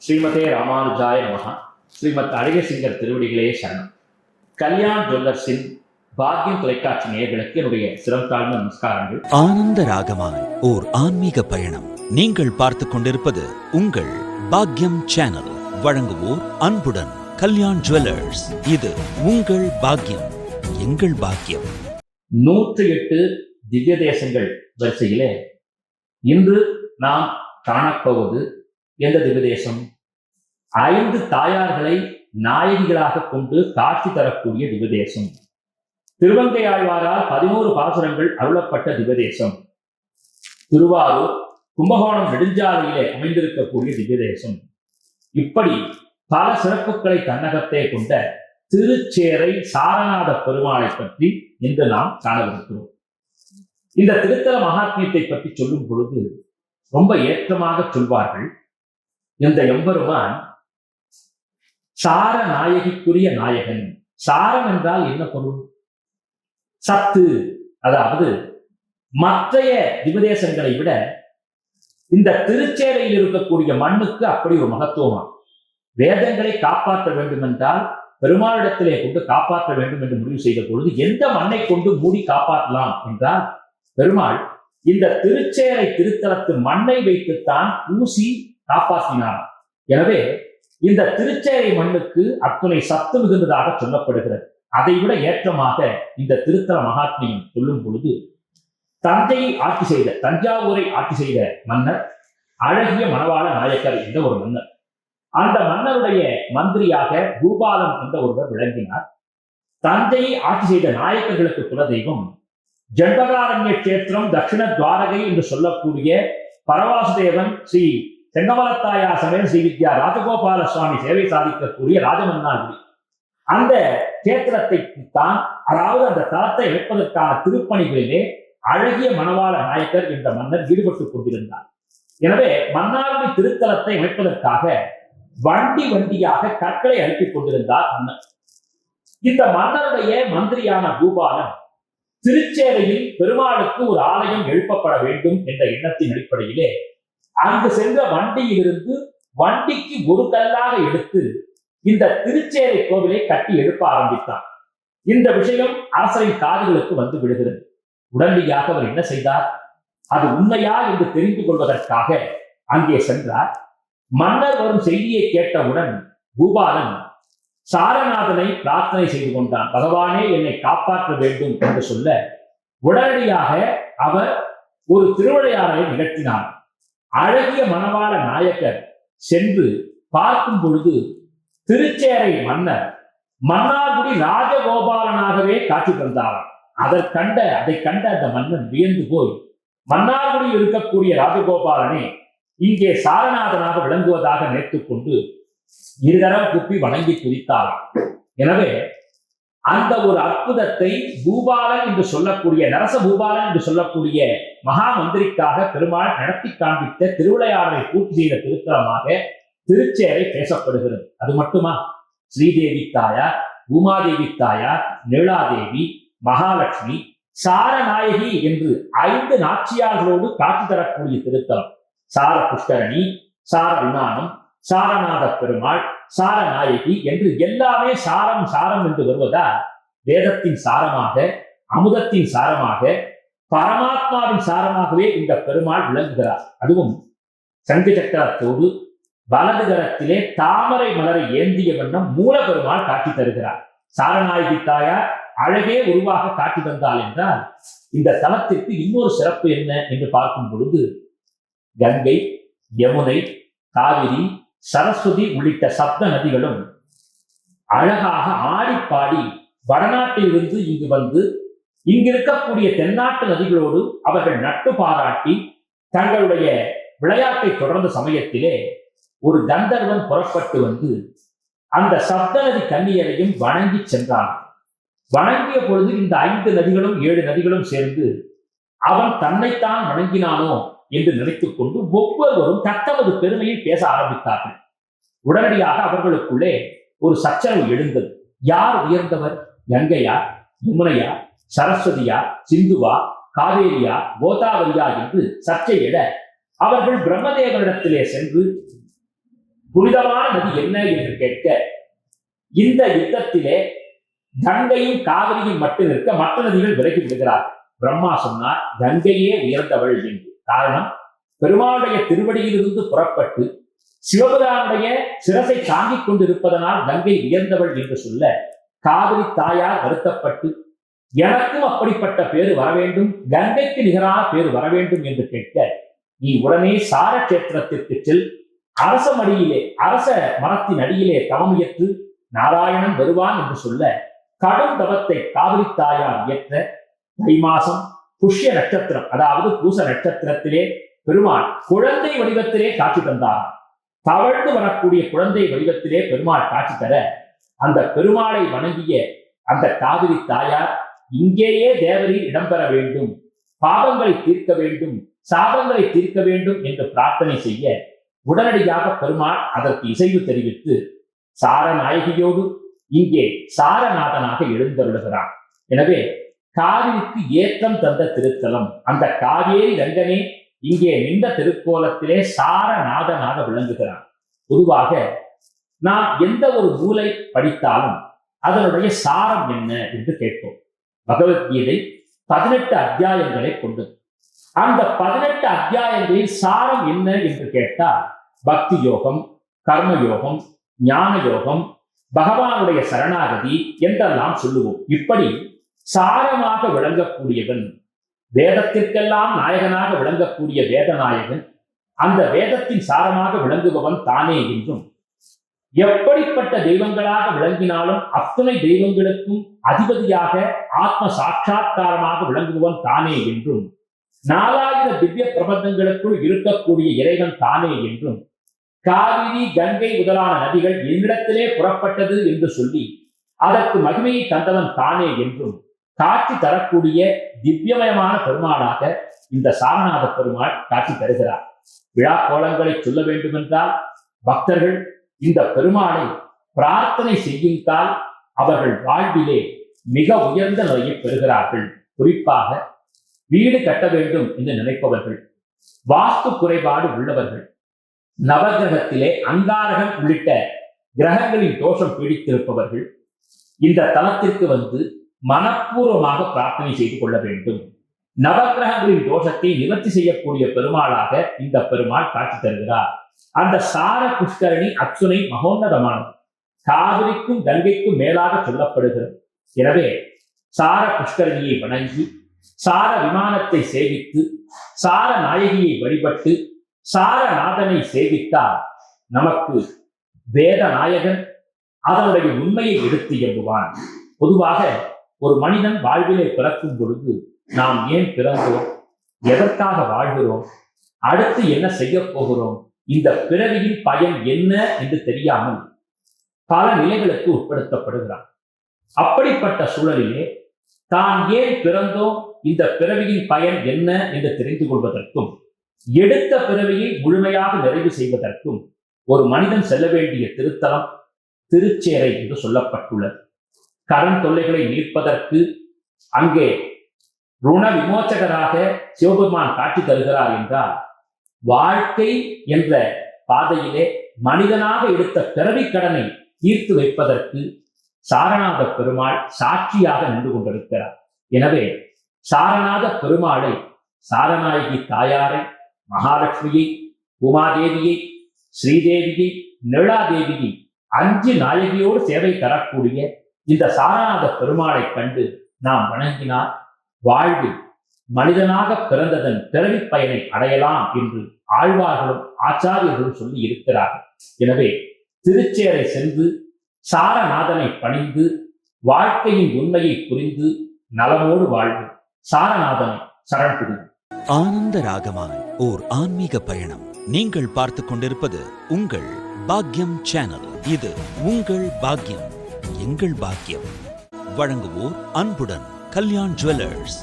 ஸ்ரீமதே ராமானுஜாய நமஹ. ஸ்ரீமத் அழகசிங்கர் திருவடிகளே சரணம். கல்யாண் ஜுவல்லர்ஸின் பாக்கியம் தொலைக்காட்சி நேயர்களுக்கு என்னுடைய சிரம் தாழ்ந்த நமஸ்காரங்கள். ஆனந்த ராகமாய் ஓர் ஆன்மீக பயணம். நீங்கள் பார்த்து கொண்டிருப்பது உங்கள் பாக்யம் சேனல். வழங்குவோர் அன்புடன் கல்யாண் ஜுவல்லர்ஸ். இது உங்கள் பாக்கியம், எங்கள் பாக்கியம். 108 திவ்ய தேசங்கள் வரிசையிலே இன்று நாம் காணப்போவது எந்த திவ்ய தேசம்? 5 தாயார்களை நாயகிகளாக கொண்டு காட்சி தரக்கூடிய திவ்ய தேசம். திருவங்கை ஆழ்வாரால் 11 பாசுரங்கள் அருளப்பட்ட திவ்ய தேசம். திருவாரூர் கும்பகோணம் நெடுஞ்சாலையிலே அமைந்திருக்கக்கூடிய திவ்ய தேசம். இப்படி பல சிறப்புகளை தன்னகத்தே கொண்ட திருச்சேரை சாரநாத பெருமாளை பற்றி இன்று நாம் காணவிருக்கிறோம். இந்த திருத்தல மகாத்மியத்தை பற்றி சொல்லும் பொழுது ரொம்ப ஏற்றமாக சொல்வார்கள். இந்த எம்பெருமான் சார நாயகிக்குரிய நாயகன். சாரம் என்றால் என்ன பொருள்? சத்து. அதாவது மற்றைய திவதேசங்களை விட இந்த திருச்சேரையில் இருக்கக்கூடிய மண்ணுக்கு அப்படி ஒரு மகத்துவமா. வேதங்களை காப்பாற்ற வேண்டும் என்றால் பெருமாளிடத்திலே கொண்டு காப்பாற்ற வேண்டும் என்று முடிவு செய்த பொழுது எந்த மண்ணை கொண்டு மூடி காப்பாற்றலாம் என்றால் பெருமாள் இந்த திருச்சேரை திருத்தலத்து மண்ணை வைத்துத்தான் பூசி காப்பாற்றினார். எனவே இந்த திருச்சேரை மண்ணுக்கு அத்துணை சத்து மிகுந்ததாக சொல்லப்படுகிறது. அதை விட ஏற்றமாக இந்த திருத்தல மகாத்மியம் சொல்லும் பொழுது தஞ்சையை ஆட்சி செய்த, தஞ்சாவூரை ஆட்சி செய்த மன்னர் அழகிய மணவாள நாயக்கர் என்ற ஒரு மன்னர். அந்த மன்னருடைய மந்திரியாக பூபாலன் என்ற ஒருவர் விளங்கினார். தஞ்சையை ஆட்சி செய்த நாயக்கர்களுக்கு குலதெய்வம் ஜண்டகாரண்ய கஷேத்திரம் தட்சிண துவாரகை என்று சொல்லக்கூடிய பரவாசுதேவன் ஸ்ரீ செங்கமலத்தாயா சமேத ஸ்ரீ வித்யா ராஜகோபால சுவாமி சேவை சாதிக்கக்கூடிய ராஜமன்னார்குடி. அந்த கேத்திரத்தை தான், அதாவது அந்த தலத்தை அமைப்பதற்கான திருப்பணிகளிலே அழகிய மணவாள நாயக்கர் என்ற மன்னர் ஈடுபட்டுக் கொண்டிருந்தார். எனவே மன்னார்குடி திருத்தலத்தை அமைப்பதற்காக வண்டி வண்டியாக கற்களை அனுப்பிக் கொண்டிருந்தார் மன்னர். இந்த மன்னருடைய மந்திரியான பூபாலன் திருச்சேரையில் பெருமாளுக்கு ஒரு ஆலயம் எழுப்பப்பட வேண்டும் என்ற எண்ணத்தின் அடிப்படையிலே அங்கு சென்ற வண்டியிலிருந்து வண்டிக்கு ஒரு கல்லாக எடுத்து இந்த திருச்சேரை கோவிலை கட்டி எழுப்ப ஆரம்பித்தார். இந்த விஷயம் அரசரின் காதுகளுக்கு வந்து விடுகிறது. உடனடியாக அவர் என்ன செய்தார்? அது உண்மையா என்று தெரிந்து கொள்வதற்காக அங்கே சென்றார். மன்னர் வரும் செய்தியை கேட்டவுடன் பூபாலன் சாரநாதனை பிரார்த்தனை செய்து கொண்டான். பகவானே என்னை காப்பாற்ற வேண்டும் என்று சொல்ல உடனடியாக அவர் ஒரு திருவிளையாடலை நிகழ்த்தினார். அழகிய மணவாள நாயக்கர் சென்று பார்க்கும் பொழுது திருச்சேரை மன்னர் மன்னார்குடி ராஜகோபாலனாகவே காட்சி தந்தாராம். அதை கண்ட அந்த மன்னன் வியந்து போய் மன்னார்குடியில் இருக்கக்கூடிய ராஜகோபாலனே இங்கே சாரநாதனாக விளங்குவதாக நினைத்துக் கொண்டு இருதரம் குப்பி வணங்கி துதித்தாராம். எனவே அந்த ஒரு அற்புதத்தை பூபாலன் என்று சொல்லக்கூடிய, நரச பூபாலன் என்று சொல்லக்கூடிய மகா மந்திரிக்காக பெருமாள் நடத்தி காண்பித்த திருவிளையாடலை பூர்த்தி செய்த திருத்தலமாக திருச்சேரை பேசப்படுகிறது. அது மட்டுமா? ஸ்ரீதேவி தாயார், பூமாதேவி தாயார், நீலாதேவி, மகாலட்சுமி, சாரநாயகி என்று 5 நாச்சியார்களோடு காட்சி தரக்கூடிய திருத்தலம். சார புஷ்கரணி, சார விமானம், சாரநாத பெருமாள், சாரநாயகி என்று எல்லாமே சாரம் சாரம் என்று வருவதால் வேதத்தின் சாரமாக, அமுதத்தின் சாரமாக, பரமாத்மாவின் சாரமாகவே இந்த பெருமாள் விளங்குகிறார். அதுவும் சங்கு சக்கரத்தோடு வலது கரத்திலே தாமரை மலரை ஏந்திய வண்ணம் மூல பெருமாள் காட்சி தருகிறார். சாரநாயகி தாயார் அழகே உருவாக காட்சி தந்தாள் என்றால் இந்த தலத்திற்கு இன்னொரு சிறப்பு என்ன என்று பார்க்கும் பொழுது கங்கை, யமுனை, காவிரி, சரஸ்வதி உள்ளிட்ட சப்த நதிகளும் அழகாக ஆடிப்பாடி வடநாட்டிலிருந்து இங்கு வந்து இங்கிருக்கக்கூடிய தென்னாட்டு நதிகளோடு அவர்கள் நட்பு பாராட்டி தங்களுடைய விளையாட்டை தொடர்ந்த சமயத்திலே ஒரு கந்தர்வன் புறப்பட்டு வந்து அந்த சப்த நதி கன்னியரையும் வணங்கி சென்றான். வணங்கிய பொழுது இந்த 5 நதிகளும் 7 நதிகளும் சேர்ந்து அவன் தன்னைத்தான் வணங்கினானோ என்று நினைத்துக் கொண்டு ஒவ்வொருவரும் தத்தமது பெருமையை பேச ஆரம்பித்தார்கள். உடனடியாக அவர்களுக்குள்ளே ஒரு சச்சரவு எழுந்தது. யார் உயர்ந்தவர்? கங்கையா, யமுனையா, சரஸ்வதியா, சிந்துவா, காவேரியா, கோதாவரியா என்று சர்ச்சை எழ அவர்கள் பிரம்மதேவனிடத்திலே சென்று புனிதமான நதி என்ன என்று கேட்க, இந்த யுத்தத்திலே கங்கையும் காவிரியும் மட்டும் இருக்க மற்ற நதிகள் விலகி விடுகிறார். பிரம்மா சொன்னார் கங்கையே உயர்ந்தவள் என்று. காரணம், பெருமாளுடைய திருவடியிலிருந்து புறப்பட்டு சிவபெருமானுடைய சிரசை தாங்கிக் கொண்டிருப்பதனால் கங்கை உயர்ந்தவள் என்று சொல்ல, காவிரி தாயார் வருத்தப்பட்டு எனக்கும் அப்படிப்பட்ட பேரு வர வேண்டும், கங்கைக்கு நிகரான பேரு வர வேண்டும் என்று கேட்க, நீ உடனே சார கஷேத்திரத்திற்கு செல், அரச மரத்தின் அடியிலே தவமியற்று நாராயணன் வருவான் என்று சொல்ல, கடும் தவத்தை காவிரி தாயார் இயற்ற தை மாசம் புஷ்ய நட்சத்திரம், அதாவது பூச நட்சத்திரத்திலே பெருமாள் குழந்தை வடிவத்திலே காட்சி தந்தார். தவழ்ந்து வரக்கூடிய குழந்தை வடிவத்திலே பெருமாள் காட்சி தர, அந்த பெருமாளை வணங்கிய அந்த காவிரி தாயார் இங்கேயே தேவரில் இடம்பெற வேண்டும், பாவங்களை தீர்க்க வேண்டும், சாபங்களை தீர்க்க வேண்டும் என்று பிரார்த்தனை செய்ய, உடனடியாக பெருமாள் அதற்கு இசைவு தெரிவித்து சாரநாயகியோடு இங்கே சாரநாதனாக எழுந்தருளுகிறான். எனவே காவிரிக்கு ஏற்றம் தந்த திருத்தலம் அந்த காவேரி ரங்கனே இங்கே நின்ற திருக்கோலத்திலே சாரநாதனாக விளங்குகிறான். பொதுவாக நாம் எந்த ஒரு நூலை படித்தாலும் அதனுடைய சாரம் என்ன என்று கேட்போம். பகவத்கீதை 18 அத்தியாயங்களை கொண்டது. அந்த 18 அத்தியாயங்களில் சாரம் என்ன என்று கேட்டால், பக்தி யோகம், கர்மயோகம், ஞான யோகம், பகவானுடைய சரணாகதி என்றெல்லாம் சொல்லுவோம். இப்படி சாரமாக விளங்கக்கூடியவன், வேதத்திற்கெல்லாம் நாயகனாக விளங்கக்கூடிய வேதநாயகன், அந்த வேதத்தின் சாரமாக விளங்குபவன் தானே என்றும், எப்படிப்பட்ட தெய்வங்களாக விளங்கினாலும் அத்தனை தெய்வங்களுக்கும் அதிபதியாக ஆத்ம சாட்சா்காரமாக விளங்குபவன் தானே என்றும், 4000 திவ்ய பிரபந்தங்களுக்குள் இருக்கக்கூடிய இறைவன் தானே என்றும், காவிரி கங்கை முதலான நதிகள் என்னிடத்திலே புறப்பட்டது என்று சொல்லி அதற்கு மகிமையை தந்தவன் தானே என்றும் காட்சி தரக்கூடிய திவ்யமயமான பெருமாளாக இந்த சாரநாத பெருமாள் காட்சி தருகிறார். விழா கோலங்களை சொல்ல வேண்டுமென்றால் பக்தர்கள் இந்த பெருமாளை பிரார்த்தனை செய்யுங்கால் அவர்கள் வாழ்விலே மிக உயர்ந்த நிலையை பெறுகிறார்கள். குறிப்பாக வீடு கட்ட வேண்டும் என்று நினைப்பவர்கள், வாஸ்து குறைபாடு உள்ளவர்கள், நவகிரகத்திலே அங்காரகம் உள்ளிட்ட கிரகங்களின் தோஷம் பீடித்திருப்பவர்கள் இந்த தலத்திற்கு வந்து மனப்பூர்வமாக பிரார்த்தனை செய்து கொள்ள வேண்டும். நவகிரகங்களின் தோஷத்தை நிவர்த்தி செய்யக்கூடிய பெருமாளாக இந்த பெருமாள் காட்சி தருகிறார். அந்த சார புஷ்கரணி அச்சுனை மகோன்னதமானது, காவிரிக்கும் கங்கைக்கும் மேலாக சொல்லப்படுகிறது. எனவே சார புஷ்கரணியை வணங்கி சார விமானத்தை சேவித்து சார நாயகியை வழிபட்டு சாரநாதனை சேவித்தால் நமக்கு வேத நாயகன் அதனுடைய உண்மையை எடுத்து எம்புவான். பொதுவாக ஒரு மனிதன் வாழ்விலே பிறக்கும் பொழுது நாம் ஏன் பிறந்தோம், எதற்காக வாழ்கிறோம், அடுத்து என்ன செய்ய போகிறோம், இந்த பிறவியின் பயன் என்ன என்று தெரியாமல் பல நிலைகளுக்கு உட்படுத்தப்படுகிறான். அப்படிப்பட்ட சூழலிலே தான் ஏன் பிறந்தோம், இந்த பிறவியின் பயன் என்ன என்று தெரிந்து கொள்வதற்கும் எடுத்த பிறவியை முழுமையாக நிறைவு செய்வதற்கும் ஒரு மனிதன் செல்ல வேண்டிய திருத்தலம் திருச்சேறை என்று சொல்லப்பட்டுள்ளது. கடன் தொல்லைகளை நீர்ப்பதற்கு அங்கே ருண விமோச்சகராக சிவபெருமான் காட்சி தருகிறார் என்றால், வாழ்க்கை என்ற பாதையிலே மனிதனாக எடுத்த பிறவி கடனை தீர்த்து வைப்பதற்கு சாரநாத பெருமாள் சாட்சியாக நின்று கொண்டிருக்கிறார். எனவே சாரநாத பெருமாளை, சாரநாயகி தாயாரை, மகாலட்சுமியை, உமாதேவியை, ஸ்ரீதேவியை, நிழாதேவியை 5 நாயகியோடு சேவை தரக்கூடிய இந்த சாரநாத பெருமாளை கண்டு நாம் வணங்கினால் வாழ்வில் மனிதனாக பிறந்ததன் பிறவி பயனை அடையலாம் என்று ஆழ்வார்களும் ஆச்சாரியர்களும் சொல்லி இருக்கிறார்கள். எனவே திருச்சேரை சென்று சாரநாதனை பணிந்து வாழ்க்கையின் உண்மையை புரிந்து நலமோடு வாழ்வு. சாரநாதனை சரண் புரிந்து ஆனந்த ராகமாய் ஓர் ஆன்மீக பயணம். நீங்கள் பார்த்துக் கொண்டிருப்பது உங்கள் பாக்யம் சேனல். இது உங்கள் பாக்யம், எங்கள் பாக்கியம். வழங்குவோர் அன்புடன் கல்யாண் ஜுவல்லர்ஸ்.